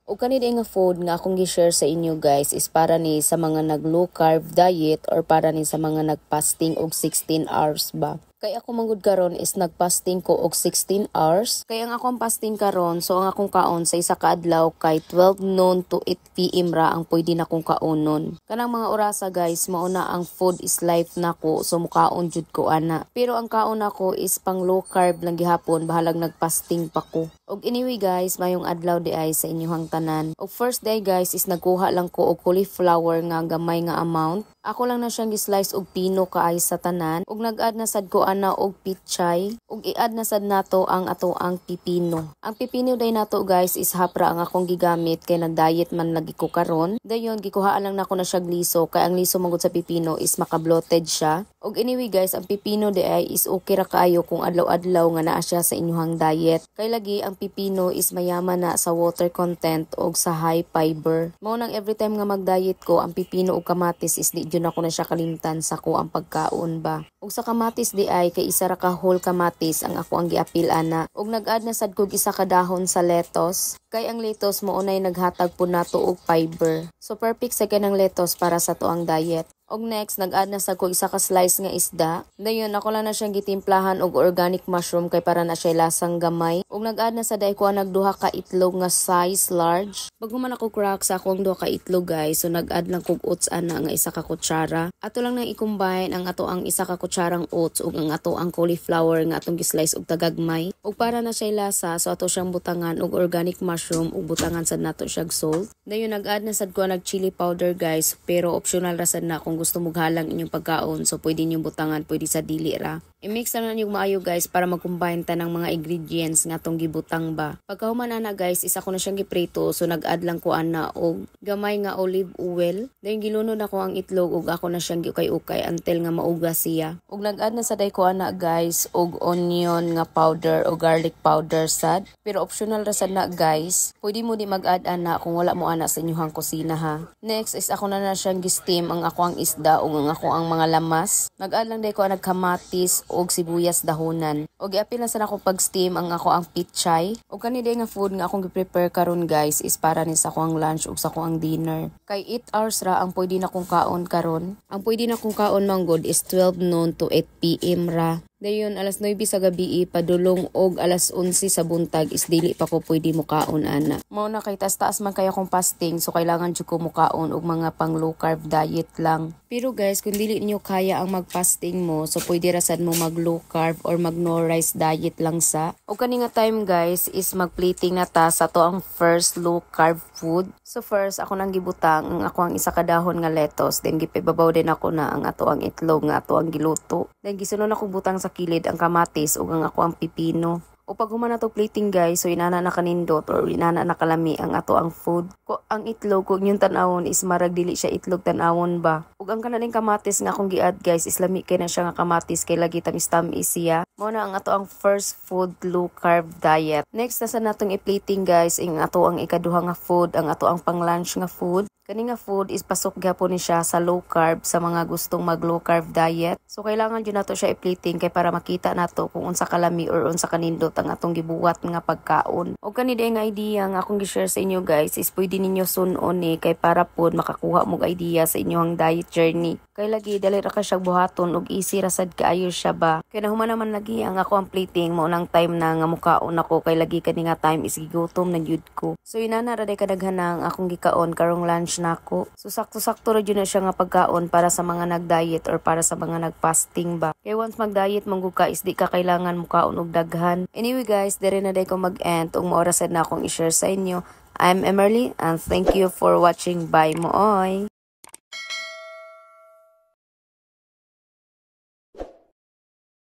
O kanina nga food nga akong gi-share sa inyo guys is para ni sa mga nag low carb diet or para ni sa mga nag-fasting og 16 hours ba. Kaya ako manggod karon is nag-fasting ko og 16 hours. Kaya ang akong fasting karon, so ang akong kaon sa isa ka adlaw kay 12 noon to 8 PM ra ang pwede na kong kaonon. Kanang mga orasa guys, mao na ang food is life nako, so mukaon jud ko ana. Pero ang kaon nako is pang low carb lang gihapon, bahalag nag-fasting pa ko. Og anyway guys, mayong adlaw di ay sa inyong tanan. Og first day guys is nagkuha lang ko og cauliflower nga gamay nga amount. Ako lang na siyang gi-slice og pino kaay sa tanan. Og nag-add na sad ko ana og pichay. Og i-add na sad nato ang ato ang pipino. Ang pipino day nato guys is hapra ang akong gigamit kay nag-diet man lagi ko karon. Dayon gikuhaan lang nako na siya liso kay ang liso magud sa pipino is maka-bloated siya. Og anyway guys, ang pipino di ay is okay ra kaayo kung adlaw-adlaw nga naa siya sa inyong diet. Kay lagi ang pipino is mayaman na sa water content og sa high fiber. Mao nang every time nga mag-diet ko, ang pipino og kamatis is di jud ako na siya kalimtan sa ko ang pagkaon ba. Og sa kamatis di ay kay isa ra ka whole kamatis ang ako ang giapil ana. Og nag-add na sad kog isa ka dahon sa lettuce. Kay ang lettuce mo unay naghatag po nato og fiber. So perfect sa kanang lettuce para sa tuang diet. Og next, nag-add na sa ko isa ka slice nga isda. Dayon ako lang na siyang gitimplahan og organic mushroom kay para na siya lasang gamay. Og nag-add na sa day ko nagduha ka itlog nga size large. Bago man ako crack sa akong duha ka itlog guys, so nag-add lang kog oats ana nga isa ka kutsara. Ato lang nang i-combine ang ato ang isa ka kutsarang oats ug ang ato ang cauliflower nga atong gi-slice og tagagmay. Og para na siya lasa, so ato siyang butangan og organic mushroom ug butangan sad nato siya salt. Dayon nag-add na sad ko nag chili powder guys, pero optional ra sad na kung gusto mo halang inyong pagkaon, so pwede niyo butangan, pwede sa dili ra. I-mix na niyo maayo guys para mag-combine ta ng mga ingredients nga tong gibutang ba. Pagkahuman na guys, isa ko na siyang giprito, so nag-add lang ko ana og gamay nga olive oil. Dayon gilunod ako ang itlog ug ako na siyang giukay-ukay until nga maugas siya. Ug nag-add na sa day ko ana guys og onion nga powder o garlic powder sad. Pero optional ra sad na guys. Pwede mo di mag-add ana kung wala mo ana sa inyong kusina ha. Next is ako na siyang gi-steam ang ako ang isda ug ang ako ang mga lamas. Nag-add lang day ko ang kamatis og sibuyas dahonan. Og giapil na sa ako pag-steam ang ako ang pichay. Og kanina nga food nga akong gi-prepare karon guys is para ni sa ako ang lunch ug sa ako ang dinner. Kay 8 hours ra ang pwede na kong kaon karon. Ang pwede na kong kaon manggod is 12 noon to 8 PM ra. Dayon alas 9 sa gabi padulong og alas 11 sa buntag is dili pa ko pwede mo kaon ana. Mao na kay taas man kaya akong fasting, so kailangan jud ko mo kaon og mga pang low carb diet lang. Pero guys, kung dili niyo kaya ang mag-fasting mo, so pwede ra sad mo mag low carb or mag no rice diet lang sa. Og kani nga time guys is mag-plating na ta sa to ang first low carb food. So first ako nang gibutang ang ako ang isa ka dahon nga lettuce, then gipibabaw din ako na ang ato ang itlog nga ato ang giluto. Then gisunod ako butang sa kilid ang kamatis ug ang ako ang pipino. O pag human na to plating guys, so inana na kanindot or inana na kalami ang ato ang food. Ang itlog kung yung tanawon is marag dili siya itlog tanawon ba. Ug ang kanaling kamatis nga akong gi-add guys is lami kay na siya nga kamatis kay lagi tamis-tamis siya. Mao na ang ato ang first food low carb diet. Next na sa natong i-plating guys, ang ato ang ikaduha nga food, ang ato ang pang lunch nga food. Kani nga food is pasok gyapon ni siya sa low carb sa mga gustong mag low carb diet. So kailangan jud nato siya i-plating kay para makita nato kung unsa kalami or unsa kanindot ang atong gibuhat nga pagkaon. O kani day nga idea nga akong gi-share sa inyo guys is pwede ninyo sun-on kay para pod makakuha mo idea sa inyong diet journey. Kay lagi dali ra ka siya buhaton ug easy ra sad kaayo siya ba. Kay nahuman naman lagi ang ako ang plating mo nang time na nga mukaon ako kay lagi kani nga time is gigutom na jud ko. So inana ra day kadaghan ang akong gikaon karong lunch nako. So sakto-sakto ra jud na siya nga pagkaon para sa mga nag-diet or para sa mga nag-fasting ba. Kay once mag-diet manggo ka is di ka kailangan mukaon og daghan. Anyway guys, dire na day ko mag-end ug maoras na akong i-share sa inyo. I'm Emerly and thank you for watching. Bye mo oy.